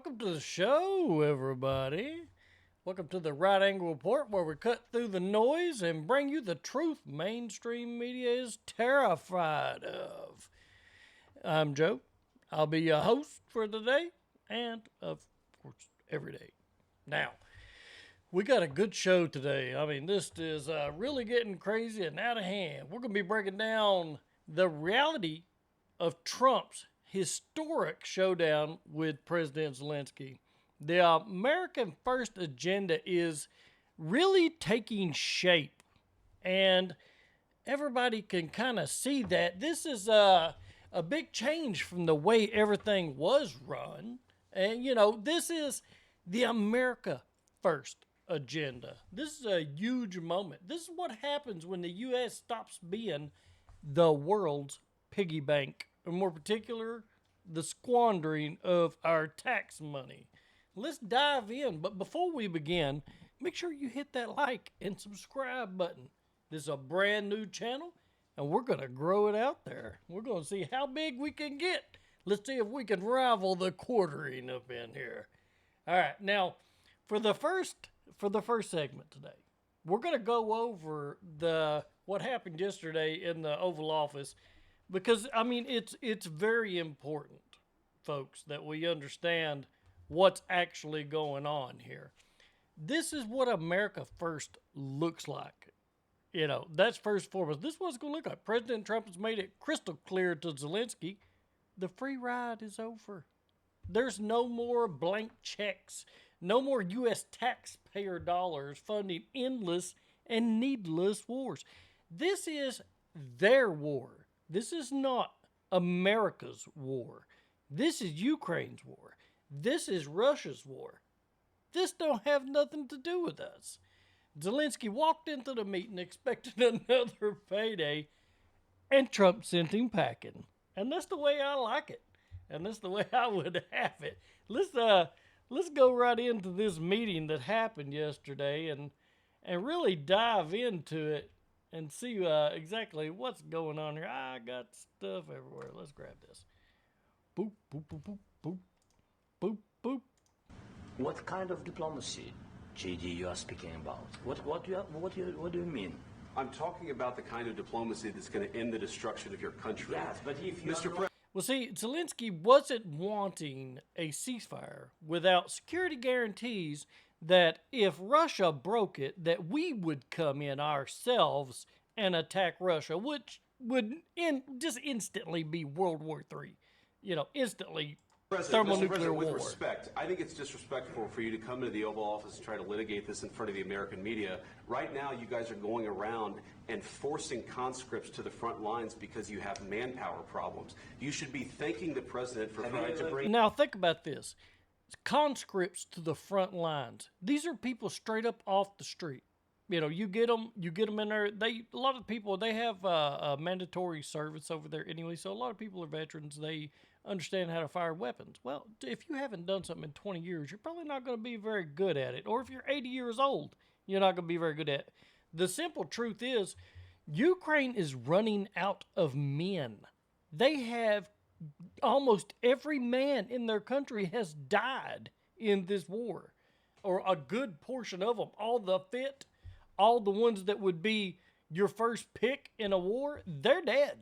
Welcome to the show, everybody. Welcome to the Right Angle Report, where we cut through the noise and bring you the truth mainstream media is terrified of. I'm Joe. I'll be your host for today and, of course, every day. Now, we got a good show today. I mean, this is really getting crazy and out of hand. We're going to be breaking down the reality of Trump's historic showdown with President Zelenskyy. The American First agenda is really taking shape, and everybody can kind of see that this is a big change from the way everything was run. And, you know, this is the America First agenda. This is a huge moment. This is what happens when the U.S. stops being the world's piggy bank, or more particular, the squandering of our tax money. Let's dive in, but before we begin, make sure you hit that like and subscribe button. This is a brand new channel, and we're going to grow it out there. We're going to see how big we can get. Let's see if we can rival the quartering up in here. All right, now, for the first segment today, we're going to go over what happened yesterday in the Oval Office. Because, I mean, it's very important, folks, that we understand what's actually going on here. This is what America First looks like. You know, that's first and foremost. This is what it's going to look like. President Trump has made it crystal clear to Zelenskyy, the free ride is over. There's no more blank checks, no more U.S. taxpayer dollars funding endless and needless wars. This is their war. This is not America's war. This is Ukraine's war. This is Russia's war. This don't have nothing to do with us. Zelenskyy walked into the meeting expecting another payday, and Trump sent him packing. And that's the way I like it. And that's the way I would have it. Let's go right into this meeting that happened yesterday and really dive into it and see exactly what's going on here. I got stuff everywhere. Let's grab this. Boop, boop, boop, boop, boop, boop, boop. What kind of diplomacy, JD, you are speaking about? What do you mean? I'm talking about the kind of diplomacy that's going to end the destruction of your country. Yes, but if you Mr. President. Well, see, Zelenskyy wasn't wanting a ceasefire without security guarantees that if Russia broke it, that we would come in ourselves and attack Russia, which would just instantly be World War III. You know, instantly thermonuclear war. With respect, I think it's disrespectful for you to come into the Oval Office and try to litigate this in front of the American media. Right now, you guys are going around and forcing conscripts to the front lines because you have manpower problems. You should be thanking the president for trying to bring... Now, think about this. Conscripts to the front lines. These are people straight up off the street. You know, you get them in there. A lot of people, they have a mandatory service over there anyway. So a lot of people are veterans. They understand how to fire weapons. Well, if you haven't done something in 20 years, you're probably not going to be very good at it. Or if you're 80 years old, you're not going to be very good at it. The simple truth is, Ukraine is running out of men. They have almost every man in their country has died in this war, or a good portion of them. All the fit, all the ones that would be your first pick in a war, they're dead.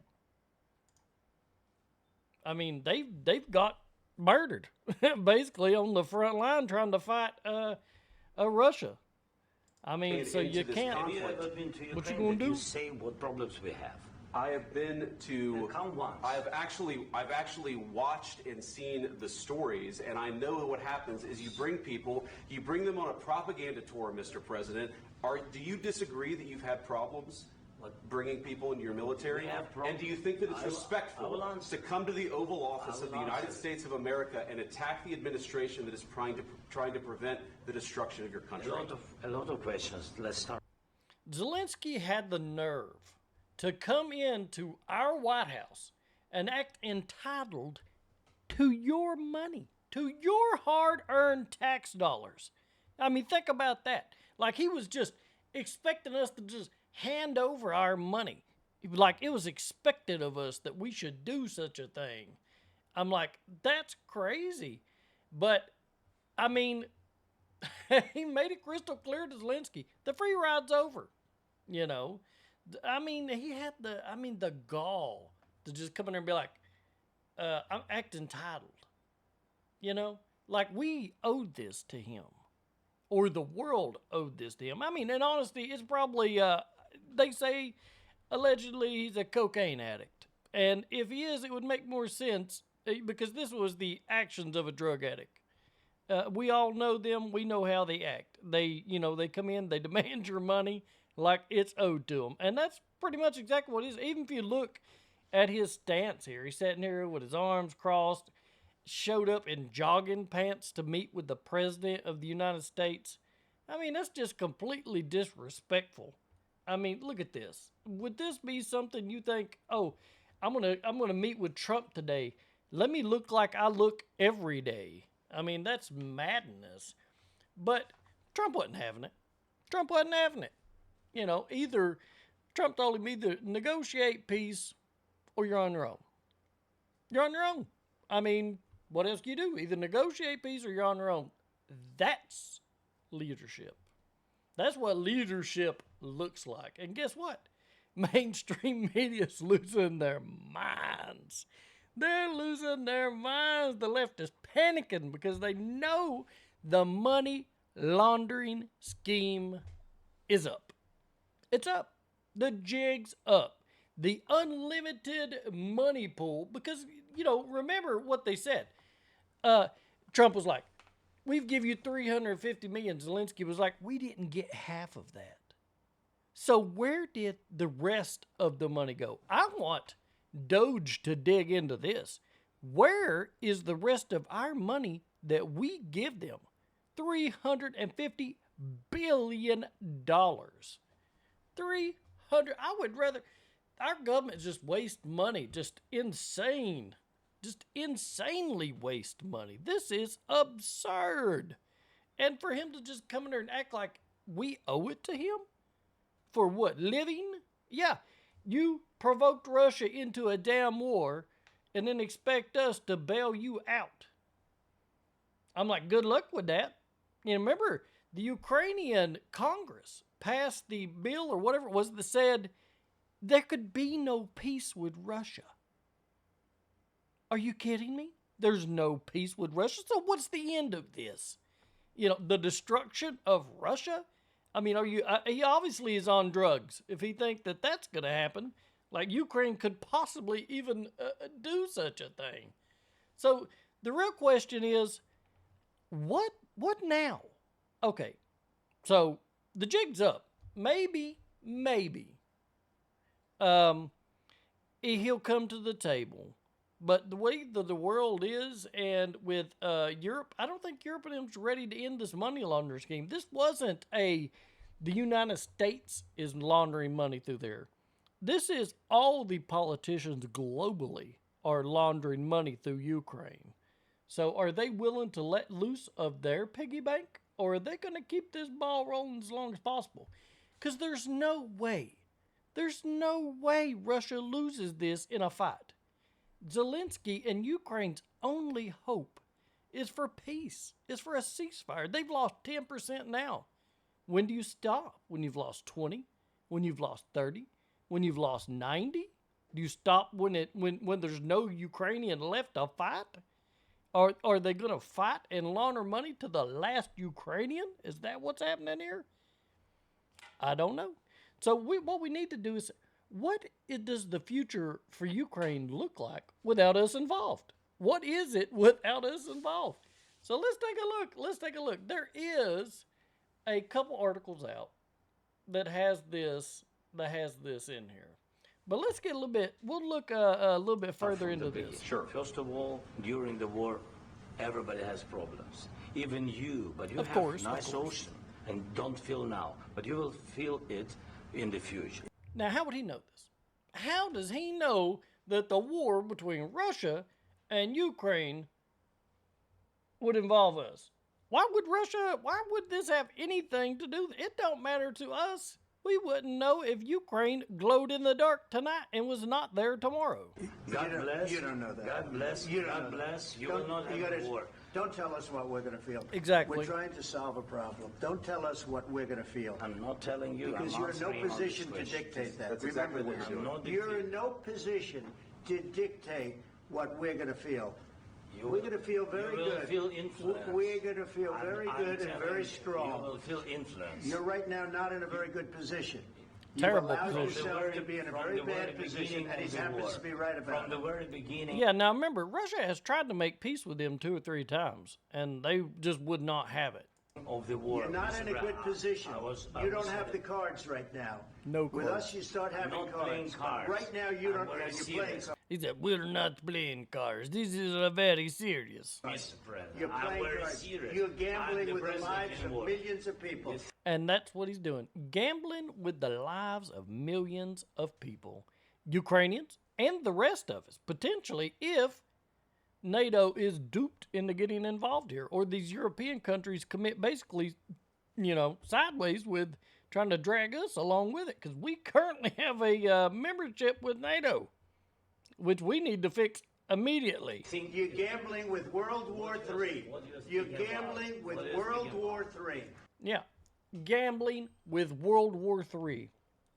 I mean, they've got murdered basically on the front line trying to fight Russia. I mean, so you can't. What you gonna do? Say what problems we have. I have been to. Count once. I've actually watched and seen the stories, and I know what happens is you bring them on a propaganda tour, Mr. President. Do you disagree that you've had problems bringing people into your military? And do you think that it's respectful to come to the Oval Office of the United States of America and attack the administration that is trying to prevent the destruction of your country? A lot of questions. Let's start. Zelenskyy had the nerve to come into our White House and act entitled to your money, to your hard-earned tax dollars. I mean, think about that. Like, he was just expecting us to just hand over our money. Like, it was expected of us that we should do such a thing. I'm like, that's crazy. But I mean, he made it crystal clear to Zelenskyy, the free ride's over. You know, I mean, he had the gall to just come in there and be like, I'm acting entitled. You know, like we owed this to him, or the world owed this to him. I mean, in honesty, it's probably, they say allegedly he's a cocaine addict. And if he is, it would make more sense because this was the actions of a drug addict. We all know them. We know how they act. They come in, they demand your money like it's owed to them. And that's pretty much exactly what it is. Even if you look at his stance here, he's sitting here with his arms crossed, showed up in jogging pants to meet with the President of the United States. I mean, that's just completely disrespectful. I mean, look at this. Would this be something you think, oh, I'm gonna meet with Trump today. Let me look like I look every day. I mean, that's madness. But Trump wasn't having it. Trump wasn't having it. You know, either Trump told him either negotiate peace or you're on your own. You're on your own. I mean, what else can you do? Either negotiate peace or you're on your own. That's leadership. That's what leadership looks like. And guess what? Mainstream media's losing their minds. They're losing their minds. The left is panicking because they know the money laundering scheme is up. It's up. The jig's up. The unlimited money pool, because, you know, remember what they said. Trump was like, we've give you $350 million. Zelenskyy was like, we didn't get half of that. So where did the rest of the money go? I want Doge to dig into this. Where is the rest of our money that we give them? $350 billion. 300. I would rather, our government just waste money, just insane. Just insanely waste money. This is absurd. And for him to just come in there and act like we owe it to him? For what, living? Yeah, you provoked Russia into a damn war and then expect us to bail you out. I'm like, good luck with that. You remember, the Ukrainian Congress passed the bill or whatever it was that said there could be no peace with Russia. Are you kidding me? There's no peace with Russia. So what's the end of this? You know, the destruction of Russia? I mean, he obviously is on drugs if he thinks that that's going to happen. Like Ukraine could possibly even do such a thing. So the real question is, what now? Okay, so the jig's up. Maybe, he'll come to the table. But the way that the world is, and with Europe, I don't think Europe is ready to end this money laundering scheme. This wasn't the United States is laundering money through there. This is all the politicians globally are laundering money through Ukraine. So are they willing to let loose of their piggy bank? Or are they going to keep this ball rolling as long as possible? Because there's no way Russia loses this in a fight. Zelenskyy and Ukraine's only hope is for peace, is for a ceasefire. They've lost 10% now. When do you stop? When you've lost 20? When you've lost 30? When you've lost 90? Do you stop when there's no Ukrainian left to fight? Are they going to fight and launder money to the last Ukrainian? Is that what's happening here? I don't know. So what we need to do is, what does the future for Ukraine look like without us involved? What is it without us involved? So let's take a look. There is a couple articles out that has this in here. But let's get we'll look a little bit further into this. Sure. First of all, during the war, everybody has problems. Even you, but you have nice ocean and don't feel now, but you will feel it in the future. Now, how would he know this? How does he know that the war between Russia and Ukraine would involve us? Why would this have anything to do? It don't matter to us. We wouldn't know if Ukraine glowed in the dark tonight and was not there tomorrow. God bless. You don't know that. God bless. You don't God know bless. that. You will not have a war. Don't tell us what we're going to feel. Exactly. We're trying to solve a problem. Don't tell us what we're going to feel. I'm not telling you. Because I'm you're in no answering on position this to question. dictate that. That's Remember exactly what this. you're doing. I'm not You're in dictating. no position to dictate what we're going to feel. You We're going to feel very you will good. Feel influenced. We're going to feel very I'm good and telling very you, strong. You will feel influenced. You're right now not in a very good position. Terrible You've allowed position. yourself to be in a very bad position, and he happens to be right about From it. the very beginning. Yeah, now remember, Russia has tried to make peace with them 2 or 3 times, and they just would not have it. Of the war. You're not in a good position. You don't have the card. cards right now. No With cards. us, you start having Not playing cards. cards. Right now, you I'm don't. very You're playing serious. cards. He said, we're not playing cards. This is very serious. Mr. President, You're I'm playing very cards. serious. You're I'm gambling the with the president lives of anymore. millions of people. Yes. And that's what he's doing. Gambling with the lives of millions of people, Ukrainians and the rest of us, potentially, if NATO is duped into getting involved here, or these European countries commit basically, sideways with trying to drag us along with it, because we currently have a membership with NATO, which we need to fix immediately. You're gambling with World War III. You're gambling with World War III. Yeah, gambling with World War III.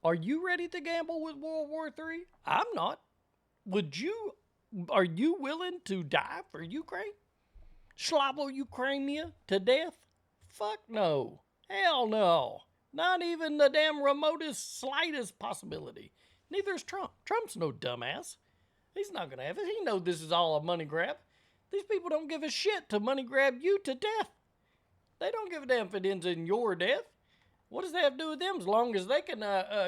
Are you ready to gamble with World War III? I'm not. Are you willing to die for Ukraine? Slavo Ukrainia to death? Fuck no. Hell no. Not even the damn remotest, slightest possibility. Neither is Trump. Trump's no dumbass. He's not going to have it. He knows this is all a money grab. These people don't give a shit to money grab you to death. They don't give a damn if it ends in your death. What does that have to do with them? As long as they can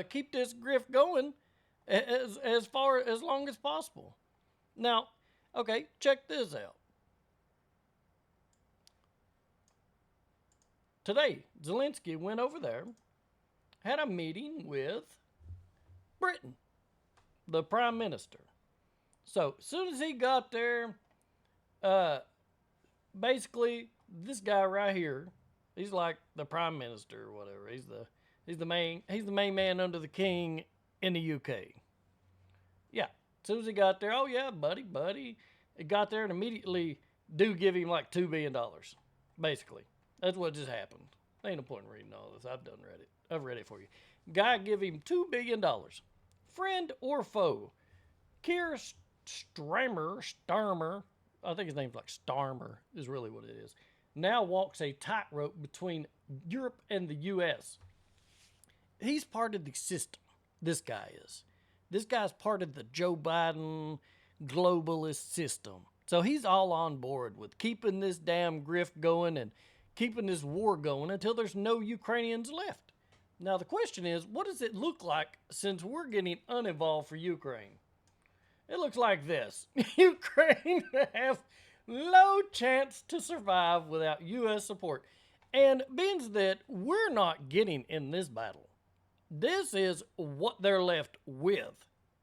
keep this grift going as long as possible. Now, okay, check this out. Today, Zelenskyy went over there, had a meeting with Britain, the Prime Minister. So, as soon as he got there, basically, this guy right here, he's like the Prime Minister or whatever. He's the main man under the king in the UK. Yeah. As soon as he got there, oh yeah, buddy. He got there and immediately do give him like $2 billion. Basically. That's what just happened. Ain't no point in reading all this. I've read it for you. Guy give him $2 billion. Friend or foe. Keir Starmer, I think his name's like Starmer is really what it is, now walks a tightrope between Europe and the U.S. He's part of the system. This guy is. This guy's part of the Joe Biden globalist system. So he's all on board with keeping this damn grift going and keeping this war going until there's no Ukrainians left. Now the question is, what does it look like since we're getting uninvolved for Ukraine? It looks like this. Ukraine have low chance to survive without U.S. support. And being that we're not getting in this battle, this is what they're left with.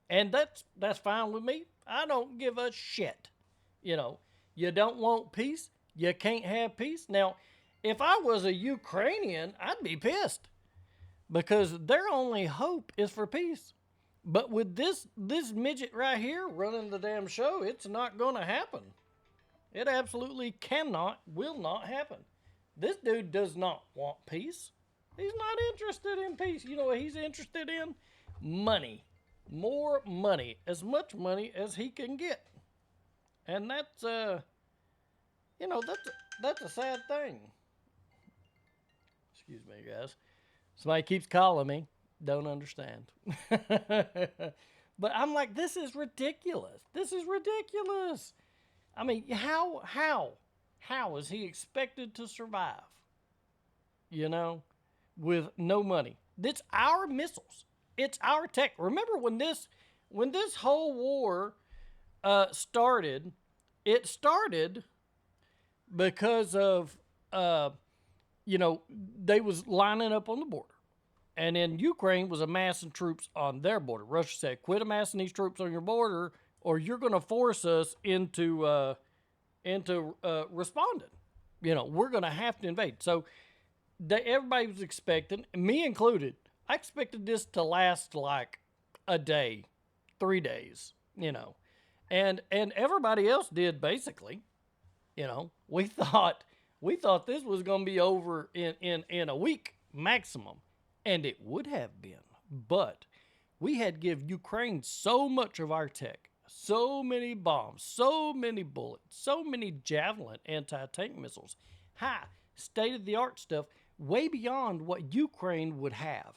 And that's fine with me. I don't give a shit. You don't want peace, you can't have peace. Now, if I was a Ukrainian, I'd be pissed because their only hope is for peace. But with this midget right here running the damn show, it's not going to happen. It absolutely will not happen. This dude does not want peace. He's not interested in peace. You know what he's interested in? Money. More money. As much money as he can get. And that's a sad thing. Excuse me, guys. Somebody keeps calling me. Don't understand. But I'm like, this is ridiculous. This is ridiculous. I mean, how is he expected to survive? With no money. It's our missiles. It's our tech. Remember when this whole war started, it started because of they was lining up on the border. And then Ukraine was amassing troops on their border. Russia said, quit amassing these troops on your border or you're going to force us into responding. We're going to have to invade. So everybody was expecting, me included, I expected this to last like a day, 3 days, and everybody else did basically. You know, we thought this was going to be over in a week maximum, and it would have been. But we had give Ukraine so much of our tech, so many bombs, so many bullets, so many Javelin anti-tank missiles, high state-of-the-art stuff, way beyond what Ukraine would have.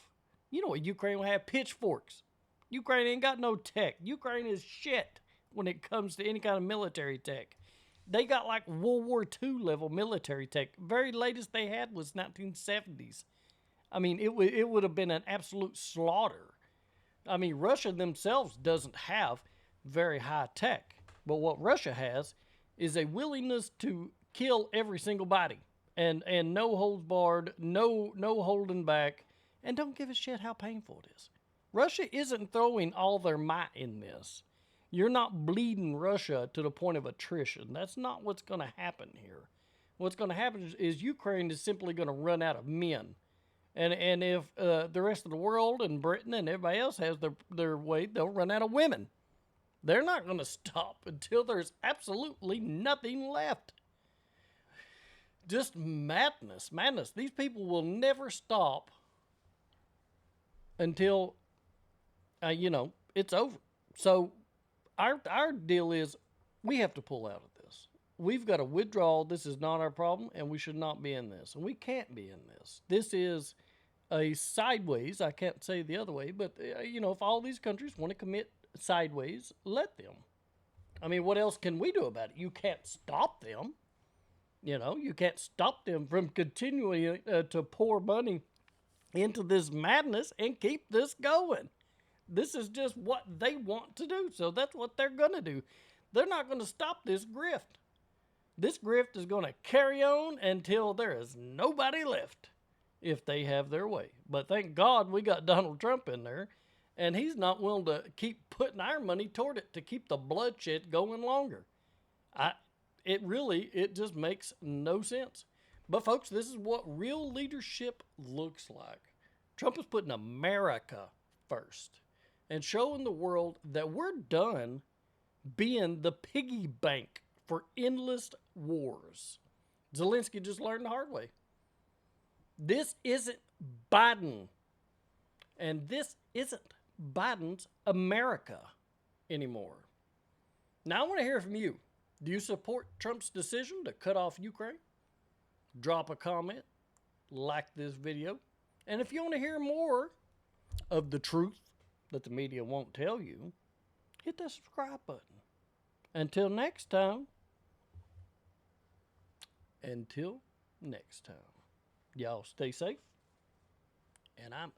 You know what Ukraine would have? Pitchforks. Ukraine ain't got no tech. Ukraine is shit when it comes to any kind of military tech. They got like World War II level military tech. Very latest they had was 1970s. I mean, it would have been an absolute slaughter. I mean, Russia themselves doesn't have very high tech. But what Russia has is a willingness to kill every single body. And no holds barred, no holding back, and don't give a shit how painful it is. Russia isn't throwing all their might in this. You're not bleeding Russia to the point of attrition. That's not what's going to happen here. What's going to happen is Ukraine is simply going to run out of men. And if the rest of the world and Britain and everybody else has their way, they'll run out of women. They're not going to stop until there's absolutely nothing left. Just madness. These people will never stop until, it's over. So our deal is we have to pull out of this. We've got to withdraw. This is not our problem, and we should not be in this. And we can't be in this. This is a sideways. I can't say the other way, but, if all these countries want to commit sideways, let them. I mean, what else can we do about it? You can't stop them. You can't stop them from continuing to pour money into this madness and keep this going. This is just what they want to do, so that's what they're going to do. They're not going to stop this grift. This grift is going to carry on until there is nobody left if they have their way. But thank God we got Donald Trump in there, and he's not willing to keep putting our money toward it to keep the bloodshed going longer. It just makes no sense. But folks, this is what real leadership looks like. Trump is putting America first and showing the world that we're done being the piggy bank for endless wars. Zelenskyy just learned the hard way. This isn't Biden. And this isn't Biden's America anymore. Now I want to hear from you. Do you support Trump's decision to cut off Ukraine? Drop a comment, like this video, and if you want to hear more of the truth that the media won't tell you, hit that subscribe button. Until next time, y'all stay safe, and I'm